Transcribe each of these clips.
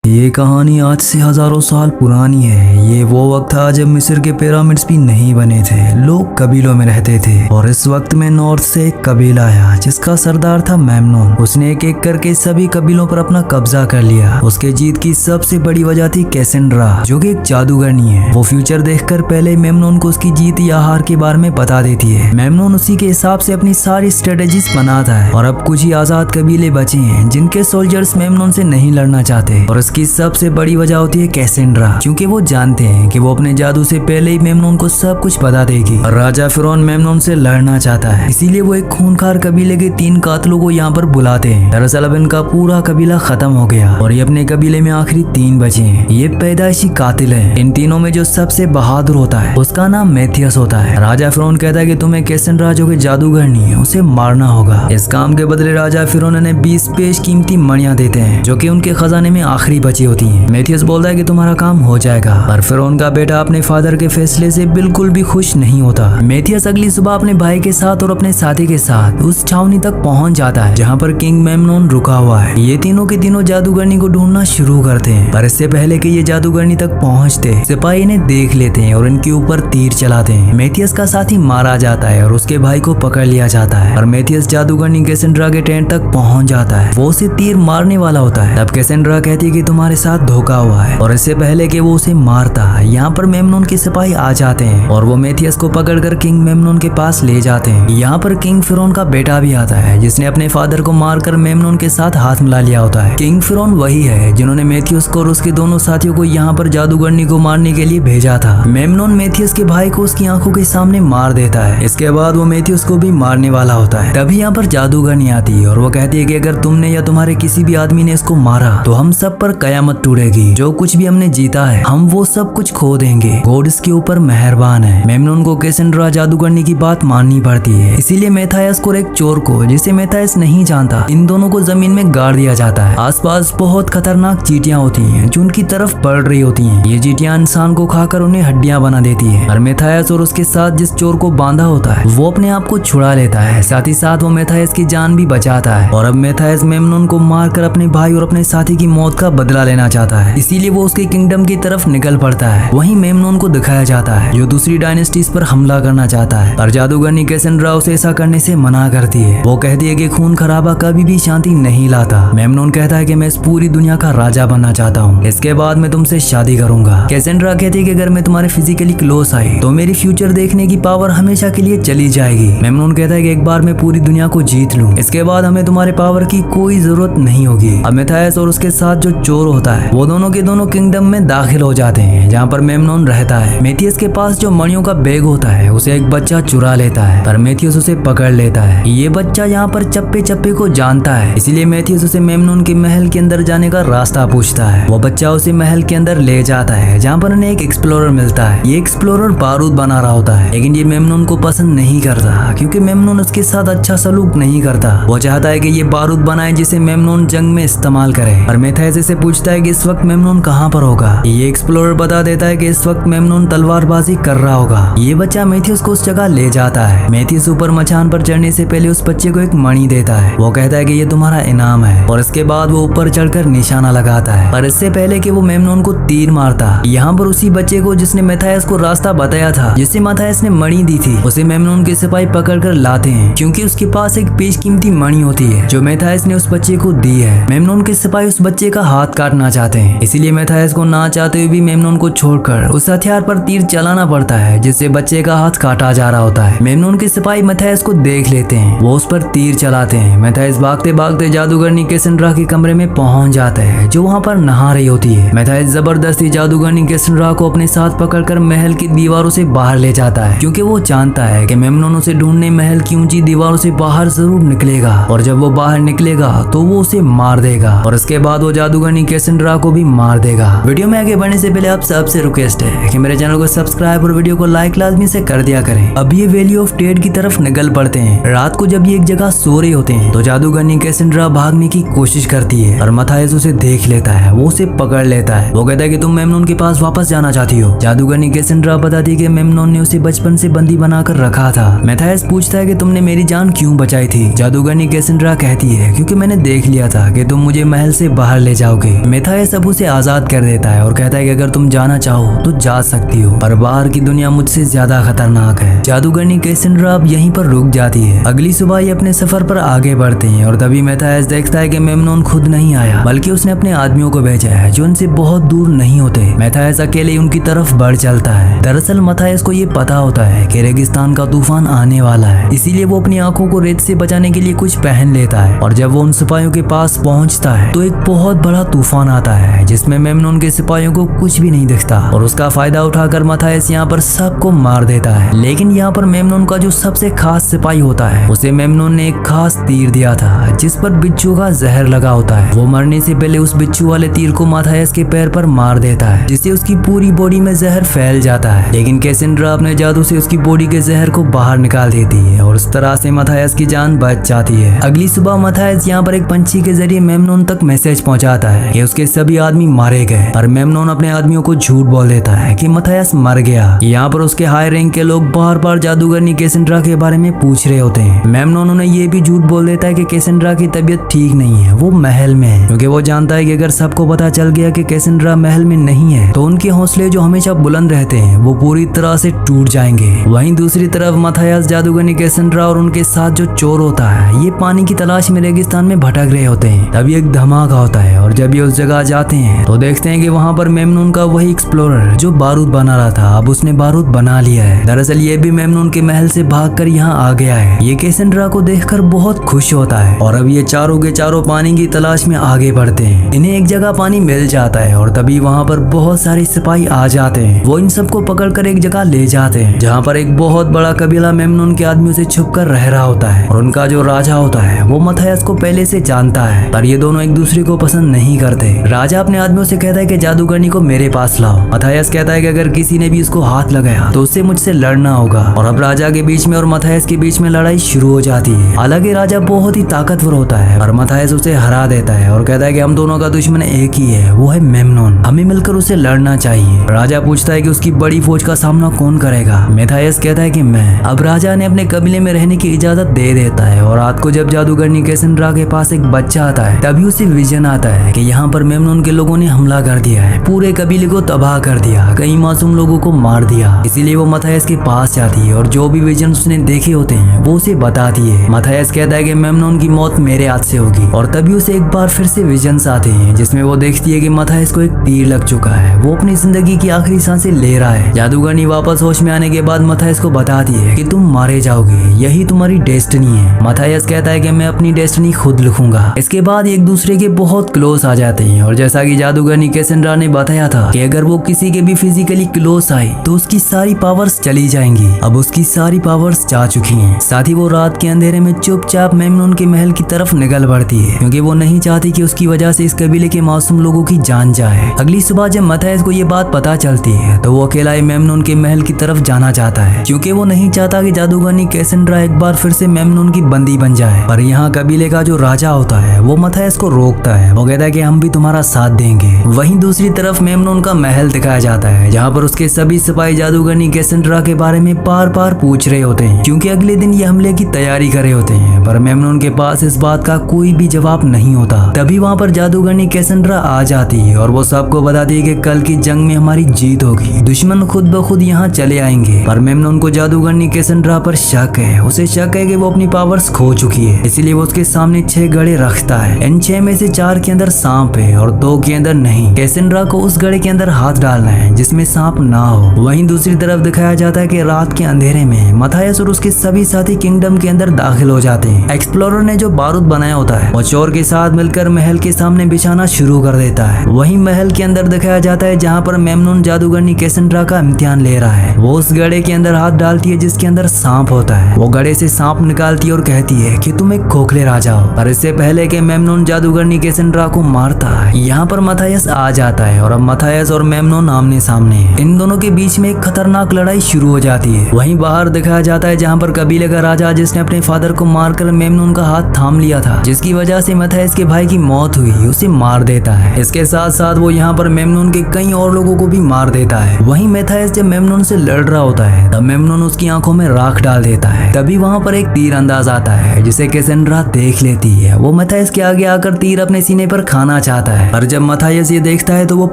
ये कहानी आज से हजारों साल पुरानी है। ये वो वक्त था जब मिस्र के पिरामिड्स भी नहीं बने थे। लोग कबीलों में रहते थे और इस वक्त में नॉर्थ से एक कबीला आया जिसका सरदार था मेमनोन। उसने एक एक करके सभी कबीलों पर अपना कब्जा कर लिया। उसके जीत की सबसे बड़ी वजह थी कैसेंड्रा, जो कि एक जादूगरनी है। वो फ्यूचर देखकर पहले मेमनोन को उसकी जीत या हार के बारे में बता देती है। मेमनोन उसी के हिसाब से अपनी सारी स्ट्रेटेजीज बनाता है और अब कुछ ही आजाद कबीले बचे हैं जिनके सोल्जर्स मेमनोन से नहीं लड़ना चाहते। और की सबसे बड़ी वजह होती है कैसेंड्रा, क्योंकि वो जानते हैं कि वो अपने जादू से पहले ही मेमनोन को सब कुछ बता देगी। और राजा फिरौन मेमनोन से लड़ना चाहता है, इसीलिए वो एक खूंखार कबीले के 3 कातलों को यहाँ पर बुलाते हैं। दरअसल अब इनका पूरा कबीला खत्म हो गया और ये अपने कबीले में आखिरी 3 बचे हैं। ये पैदाइशी कातिल है। इन तीनों में जो सबसे बहादुर होता है उसका नाम मेथियस होता है। राजा फिरौन कहता है कि तुम्हें कैसेंड्रा जो कि जादूगरनी है उसे मारना होगा। इस काम के बदले राजा फिरौन ने 20 बेशकीमती मणियां देते हैं जो कि उनके खजाने में आखिरी बची होती हैं। मेथियस बोलता है कि तुम्हारा काम हो जाएगा, पर फिरौन का बेटा अपने फादर के फैसले से बिल्कुल भी खुश नहीं होता। मेथियस अगली सुबह अपने भाई के साथ और अपने साथी के साथ उस छावनी तक पहुंच जाता है जहां पर किंग मेमनोन रुका हुआ है। ये तीनों के तीनों जादूगरनी को ढूंढना शुरू करते हैं, पर इससे पहले कि ये जादूगरनी तक पहुंचते सिपाही इन्हें देख लेते हैं और इनके ऊपर तीर चलाते हैं। मेथियस का साथी मारा जाता है और उसके भाई को पकड़ लिया जाता है। और मेथियस जादूगरनी कैसेंड्रा के टेंट तक पहुंच जाता है। वो उसे तीर मारने वाला होता है। तब कैसेंड्रा कहती है कि तुम्हारे साथ धोखा हुआ है, और इससे पहले कि वो उसे मारता है यहाँ पर मेमनोन के सिपाही आ जाते हैं और वो मेथियस को पकड़कर किंग मेमनोन के पास ले जाते हैं। यहाँ पर किंग फिरौन का बेटा भी आता है जिसने अपने फादर को मारकर मेमनोन के साथ हाथ मिला लिया होता है। किंग फिरौन वही है जिन्होंने मेथियस को और उसके दोनों साथियों को यहाँ पर जादूगरनी को मारने के लिए भेजा था। मेमनोन मेथियस के भाई को उसकी आंखों के सामने मार देता है। इसके बाद वो मेथियस को भी मारने वाला होता है। तभी यहाँ पर जादूगरनी आती है और वो कहती है कि अगर तुमने या तुम्हारे किसी भी आदमी ने इसको मारा तो हम सब पर कयामत टूटेगी। जो कुछ भी हमने जीता है हम वो सब कुछ खो देंगे। गॉड इसके ऊपर मेहरबान है। मेमनोन को कैसेंड्रा जादूगरनी की बात माननी पड़ती है। इसीलिए मेथायस को और एक चोर को, जिसे मेथायस नहीं जानता, इन दोनों को जमीन में गाड़ दिया जाता है। आसपास बहुत खतरनाक चींटियां होती हैं जो उनकी तरफ बढ़ रही होती हैं। ये चींटियां इंसान को खाकर उन्हें हड्डियां बना देती है। और मेथायस और उसके साथ जिस चोर को बांधा होता है वो अपने आप को छुड़ा लेता है। साथ ही साथ वो मेथायस की जान भी बचाता है। और अब मेथायस मेमनोन को मारकर अपने भाई और अपने साथी की मौत का बदला लेना चाहता है। इसीलिए वो उसके किंगडम की तरफ निकल पड़ता है। वहीं मेमनोन को दिखाया जाता है जो दूसरी डायनेस्टीज पर हमला करना चाहता है, पर जादूगरनी कैसेंड्रा उसे ऐसा करने से मना करती है। वो कहती है कि खून खराबा कभी भी शांति नहीं लाता। मेमनोन कहता है कि मैं इस पूरी दुनिया का राजा बनना चाहता हूँ, इसके बाद मैं तुमसे शादी करूंगा। कैसेंड्रा कहती है कि अगर मैं तुम्हारे फिजिकली क्लोज आई तो मेरी फ्यूचर देखने की पावर हमेशा के लिए चली जाएगी। मेमनोन कहता है कि एक बार मैं पूरी दुनिया को जीत लूं, इसके बाद हमें तुम्हारे पावर की कोई जरूरत नहीं होगी। अब मेथायस और उसके साथ जो चोर होता है वो दोनों के दोनों किंगडम में दाखिल हो जाते हैं जहाँ पर मेमनोन रहता है। मेथियस के पास जो मणियों का बैग होता है उसे एक बच्चा चुरा लेता है, पर मेथियस उसे पकड़ लेता है। ये बच्चा यहाँ पर चप्पे चप्पे को जानता है, इसीलिए मेथियस उसे मेमनोन के महल के अंदर जाने का रास्ता पूछता है। वो बच्चा उसे महल के अंदर ले जाता है जहाँ पर उन्हें एक एक्सप्लोरर मिलता है। ये एक्सप्लोरर बारूद बना रहा होता है, लेकिन ये मेमनोन को पसंद नहीं करता क्योंकि मेमनोन उसके साथ अच्छा सलूक नहीं करता। वो चाहता है कि ये बारूद बनाए जिसे मेमनोन जंग में इस्तेमाल करे। और मेथायस से पूछता है कि इस वक्त मेमनोन कहाँ पर होगा। ये एक्सप्लोरर बता देता है कि इस वक्त मेमनोन तलवारबाजी कर रहा होगा। ये बच्चा मेथियस को उस जगह ले जाता है। मेथियस ऊपर मचान पर चढ़ने से पहले उस बच्चे को एक मणि देता है। वो कहता है कि ये तुम्हारा इनाम है, और इसके बाद वो ऊपर चढ़कर निशाना लगाता है। पर इससे पहले कि वो मेमनोन को तीर मारता, यहाँ पर उसी बच्चे को जिसने मेथायस को रास्ता बताया था, जिससे मेथायस ने मणि दी थी, उसे मेमनोन के सिपाही पकड़कर लाते हैं क्योंकि उसके पास एक बेशकीमती मणि होती है जो मेथायस ने उस बच्चे को दी है। मेमनोन के सिपाही उस बच्चे का हाथ काटना चाहते हैं, इसीलिए मेथायस को ना चाहते हुए भी मेमनोन को छोड़कर उस हथियार पर तीर चलाना पड़ता है जिससे बच्चे का हाथ काटा जा रहा होता है। मेमनोन के सिपाही मेथायस को देख लेते हैं, वो उस पर तीर चलाते हैं। मेथायस भागते भागते जादूगरनी कैसेंड्रा के कमरे में पहुंच जाता है जो वहाँ पर नहा रही होती है। मेथायस जबरदस्ती जादूगरनी कैसेंड्रा को अपने साथ पकड़कर महल की दीवारों से बाहर ले जाता है क्योंकि वो जानता है कि मेमनोन उसे ढूंढने महल की ऊंची दीवारों से बाहर जरूर निकलेगा, और जब वो बाहर निकलेगा तो वो उसे मार देगा और उसके बाद वो जादूगरनी कैसेंड्रा को भी मार देगा। वीडियो में आगे बढ़ने से पहले आप सबसे रिक्वेस्ट है कि मेरे चैनल को सब्सक्राइब और वीडियो को लाइक लाजमी से कर दिया करें। अब ये वैली ऑफ डेड की तरफ निकल पड़ते हैं। रात को जब ये एक जगह सो रहे होते हैं तो जादूगरनी कैसेंड्रा भागने की कोशिश करती है और मेथायस उसे देख लेता है। वो उसे पकड़ लेता है। वो कहता है कि तुम मेमनोन के पास वापस जाना चाहती हो। जादूगरनी कैसेंड्रा बताती है कि मेमनोन ने उसे बचपन से बंदी बनाकर रखा था। मेथायस पूछता है कि तुमने मेरी जान क्यों बचाई थी। जादूगरनी कैसेंड्रा कहती है क्योंकि मैंने देख लिया था कि तुम मुझे महल से बाहर ले जाओगे। मैथायस अब उसे आजाद कर देता है और कहता है कि अगर तुम जाना चाहो तो जा सकती हो, पर बाहर की दुनिया मुझसे ज्यादा खतरनाक है। जादूगरनी कैसेंड्रा अब यहीं पर रुक जाती है। अगली सुबह ये अपने सफर पर आगे बढ़ते हैं और तभी मैथायस देखता है कि मेमनोन खुद नहीं आया, बल्कि उसने अपने आदमियों को भेजा है जो उनसे बहुत दूर नहीं होते। मैथायस अकेले उनकी तरफ बढ़ चलता है। दरअसल मैथायस को ये पता होता है कि रेगिस्तान का तूफान आने वाला है, इसीलिए वो अपनी आंखों को रेत से बचाने के लिए कुछ पहन लेता है। और जब वो उन सिपाहियों के पास पहुंचता है तो एक बहुत बड़ा तूफान आता है जिसमें मेमनोन के सिपाहियों को कुछ भी नहीं दिखता और उसका फायदा उठाकर मैथायस यहाँ पर सबको मार देता है। लेकिन यहाँ पर मेमनोन का जो सबसे खास सिपाही होता है उसे मेमनोन ने एक खास तीर दिया था जिस पर बिच्छू का जहर लगा होता है। वो मरने से पहले उस बिच्छू वाले तीर को मैथायस के पैर पर मार देता है, जिससे उसकी पूरी बॉडी में जहर फैल जाता है। लेकिन कैसेंड्रा अपने जादू से उसकी बॉडी के जहर को बाहर निकाल देती है और उस तरह से मैथायस की जान बच जाती है। अगली सुबह मैथायस यहाँ पर एक पंछी के जरिए मेमनोन तक मैसेज पहुंचाता है कि उसके सभी आदमी मारे गए, पर मेमनोन अपने आदमियों को झूठ बोल देता है कि मैथायस मर गया। यहाँ पर उसके हाई रैंक के लोग बार बार जादूगरनी कैसेंड्रा के बारे में पूछ रहे होते हैं। मेमनोन उन्हें ये भी झूठ बोल देता है कि कैसेंड्रा की तबीयत ठीक नहीं है, वो महल में है, क्योंकि वो जानता है कि अगर सबको पता चल गया कि कैसेंड्रा महल में नहीं है तो उनके हौसले जो हमेशा बुलंद रहते हैं वो पूरी तरह से टूट जाएंगे। वहीं दूसरी तरफ मैथायस जादूगरनी कैसेंड्रा और उनके साथ जो चोर होता है ये पानी की तलाश में रेगिस्तान में भटक रहे होते हैं। तभी एक धमाका होता है और जब ये उस जगह जाते हैं तो देखते हैं कि वहाँ पर मेमनोन का वही एक्सप्लोरर जो बारूद बना रहा था अब उसने बारूद बना लिया है। दरअसल ये भी मेमनोन के महल से भागकर यहाँ आ गया है। ये कैसेंड्रा को देखकर बहुत खुश होता है और अब ये चारों के चारों पानी की तलाश में आगे बढ़ते हैं। इन्हें एक जगह पानी मिल जाता है और तभी वहाँ पर बहुत सारे सिपाही आ जाते हैं। वो इन सबको पकड़कर एक जगह ले जाते हैं जहाँ पर एक बहुत बड़ा कबीला मेमनोन के आदमियों से छुपकर रह रहा होता है और उनका जो राजा होता है वो मैथायस को पहले से जानता है, पर ये दोनों एक दूसरे को पसंद नहीं करते। राजा अपने आदमियों से कहता है कि जादूगरनी को मेरे पास लाओ। मैथायस कहता है कि अगर किसी ने भी उसको हाथ लगाया तो उससे मुझसे लड़ना होगा और अब राजा के बीच में और मैथायस के बीच में लड़ाई शुरू हो जाती है। हालांकि राजा बहुत ही ताकतवर होता है और मैथायस उसे हरा देता है और कहता है कि हम दोनों का दुश्मन एक ही है, वो है मेमनोन, हमें मिलकर उसे लड़ना चाहिए। राजा पूछता है कि उसकी बड़ी फौज का सामना कौन करेगा। मैथायस कहता है कि मैं। अब राजा ने अपने कबीले में रहने की इजाजत दे देता है और रात को जब जादूगरनी कैसेंड्रा के पास एक बच्चा आता है तभी उसे विजन आता है कि यहाँ पर मेमनोन के लोगों ने हमला कर दिया है, पूरे कबीले को तबाह कर दिया, कई मासूम लोगों को मार दिया। इसीलिए वो मैथायस के पास जाती है और जो भी विजन उसने देखे होते हैं वो उसे बताती है। मैथायस कहता है कि मेमनोन की मौत मेरे हाथ से होगी और तभी उसे एक बार फिर से विजन्स आते हैं जिसमें वो देखती है कि मैथायस को एक तीर लग चुका है, वो अपनी जिंदगी की आखिरी सांसें ले रहा है। जादूगरनी वापस होश में आने के बाद मैथायस को बताती है कि तुम मारे जाओगे, यही तुम्हारी डेस्टिनी है। मैथायस कहता है कि मैं अपनी डेस्टिनी खुद लिखूंगा। इसके बाद एक दूसरे के बहुत क्लोज आ जाते हैं और जैसा कि जादूगरनी कैसेंड्रा ने बताया था कि अगर वो किसी के भी फिजिकली क्लोज आए तो उसकी सारी पावर्स चली जाएंगी। अब उसकी सारी पावर्स जा चुकी हैं। साथ ही वो रात के अंधेरे में चुपचाप मेमनोन के महल की तरफ निकल पड़ती है क्योंकि वो नहीं चाहती कि उसकी वजह से इस कबीले के मासूम लोगों की जान जाए। अगली सुबह जब मैथायस को ये बात पता चलती है तो वो अकेला मेमनोन के महल की तरफ जाना चाहता है क्योंकि वो नहीं चाहता कि जादूगरनी कैसेंड्रा एक बार फिर से मेमनोन की बंदी बन जाए। पर यहाँ कबीले का जो राजा होता है वो मैथायस को रोकता है। वो कहता है कि हम भी तुम्हारा साथ देंगे। वहीं दूसरी तरफ मेमनोन का महल दिखाया जाता है जहाँ पर उसके सभी सिपाही जादूगरनी कैसेंड्रा के बारे में बार बार पूछ रहे होते हैं क्योंकि अगले दिन ये हमले की तैयारी कर रहे होते हैं, पर मेमनोन के पास इस बात का कोई भी जवाब नहीं होता। तभी वहाँ पर जादूगरनी कैसेंड्रा आ जाती है और वो सबको बताती है कि कल की जंग में हमारी जीत होगी, दुश्मन खुद ब खुद यहाँ चले आएंगे। पर मेमनोन को जादूगरनी कैसेंड्रा पर शक है। उसे शक है कि वो अपनी पावर्स खो चुकी है, इसलिए वो उसके सामने 6 घड़े रखता है। इन 6 में से 4 के अंदर सांप है और 2 के अंदर नहीं। कैसेंड्रा को उस घड़े के अंदर हाथ डालना है जिसमें सांप ना हो। वहीं दूसरी तरफ दिखाया जाता है कि रात के अंधेरे में मैथायस और उसके सभी साथी किंगडम के अंदर दाखिल हो जाते हैं। एक्सप्लोरर ने जो बारूद बनाया होता है वो चोर के साथ मिलकर महल के सामने बिछाना शुरू कर देता है। वहीं महल के अंदर दिखाया जाता है जहाँ पर मेमनोन जादूगरनी कैसेंड्रा का इम्तिहान ले रहा है। वो उस घड़े के अंदर हाथ डालती है जिसके अंदर सांप होता है। वो घड़े से सांप निकालती है और कहती है कि तुम एक खोखले राजा हो। पर इससे पहले कि मेमनोन जादूगरनी कैसेंड्रा को मारता है यहाँ पर मैथायस आ जाता है और अब मैथायस और मेमनोन आमने सामने है। इन दोनों के बीच में एक खतरनाक लड़ाई शुरू हो जाती है। वहीं बाहर दिखाया जाता है जहाँ पर कबीले का राजा जिसने अपने फादर को मारकर मेमनोन का हाथ थाम लिया था, जिसकी वजह से मैथायस के भाई की मौत हुई, उसे मार देता है। इसके साथ साथ वो यहाँ पर मेमनोन के कई और लोगों को भी मार देता है। वहीं मैथायस जब मेमनोन से लड़ रहा होता है तब मेमनोन उसकी आंखों में राख डाल देता है। तभी वहाँ पर एक तीर अंदाज आता है जिसे कैसेंड्रा देख लेती है। वो मैथायस के आगे आकर तीर अपने सीने पर खाना चाहता है। पर जब मथायस ये देखता है तो वो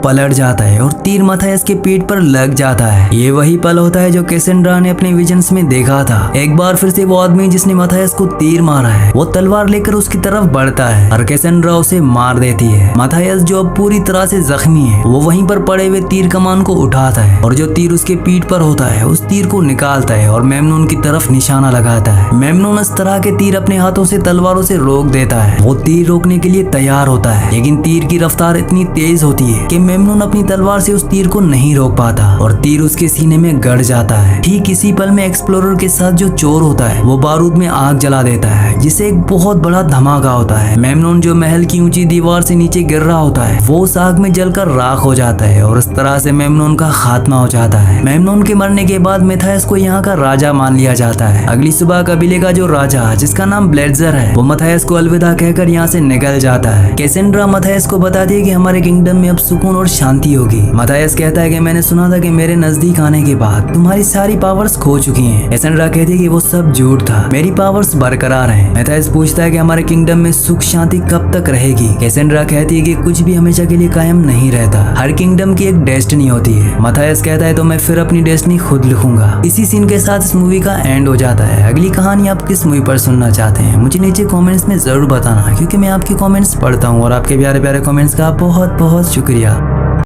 पलट जाता है और तीर मथायस के पीठ पर लग जाता है। ये वही पल होता है जो कैसेंड्रा ने अपने विजन्स में देखा था। एक बार फिर से वो आदमी जिसने मथायस को तीर मारा है वो तलवार लेकर उसकी तरफ बढ़ता है और कैसेंड्रा उसे मार देती है। मथायस जो अब पूरी तरह से जख्मी है वो वहीं पर पड़े हुए तीर कमान को उठाता है और जो तीर उसके पीठ पर होता है उस तीर को निकालता है और मेमनून की तरफ निशाना लगाता है। मेमनून इस तरह के तीर अपने हाथों से तलवारों से रोक देता है। वो तीर रोकने के लिए तैयार होता है लेकिन तीर की रफ्तार इतनी तेज होती है कि मेमनून अपनी तलवार से उस तीर को नहीं रोक पाता और तीर उसके सीने में गड़ जाता है। ठीक इसी पल में एक्सप्लोरर के साथ जो चोर होता है वो बारूद में आग जला देता है जिससे एक बहुत बड़ा धमाका होता है। मेमनून जो महल की ऊंची दीवार से नीचे गिर रहा होता है वो उस आग में जलकर राख हो जाता है और इस तरह से मेमनून का खात्मा हो जाता है। मेमनून के मरने के बाद मथायस को यहाँ का राजा मान लिया जाता है। अगली सुबह कबीले का जो राजा जिसका नाम ब्लेडजर है वो मथायस को अलविदा कहकर यहाँ से निकल जाता है। कैसेंड्रा मथायस को बताती है कि हमारे किंगडम में अब सुकून और शांति होगी। मथायस कहता है कि मैंने सुना था कि मेरे नजदीक आने के बाद तुम्हारी सारी पावर्स खो चुकी हैं। कैसेंड्रा कहती है कि वो सब झूठ था, मेरी पावर्स बरकरार हैं। मथायस पूछता है कि हमारे किंगडम में सुख शांति कब तक रहेगी। कैसेंड्रा कहती है कि कुछ भी हमेशा के लिए कायम नहीं रहता, हर किंगडम की एक डेस्टिनी होती है। मथायस कहता है तो मैं फिर अपनी डेस्टिनी खुद लिखूंगा। इसी सीन के साथ इस मूवी का एंड हो जाता है। अगली कहानी आप किस मूवी पर सुनना चाहते हैं मुझे नीचे कमेंट्स में जरूर बताना क्योंकि मैं आपके कमेंट्स पढ़ता हूँ और आपके प्यारे प्यारे कमेंट्स का बहुत बहुत शुक्रिया।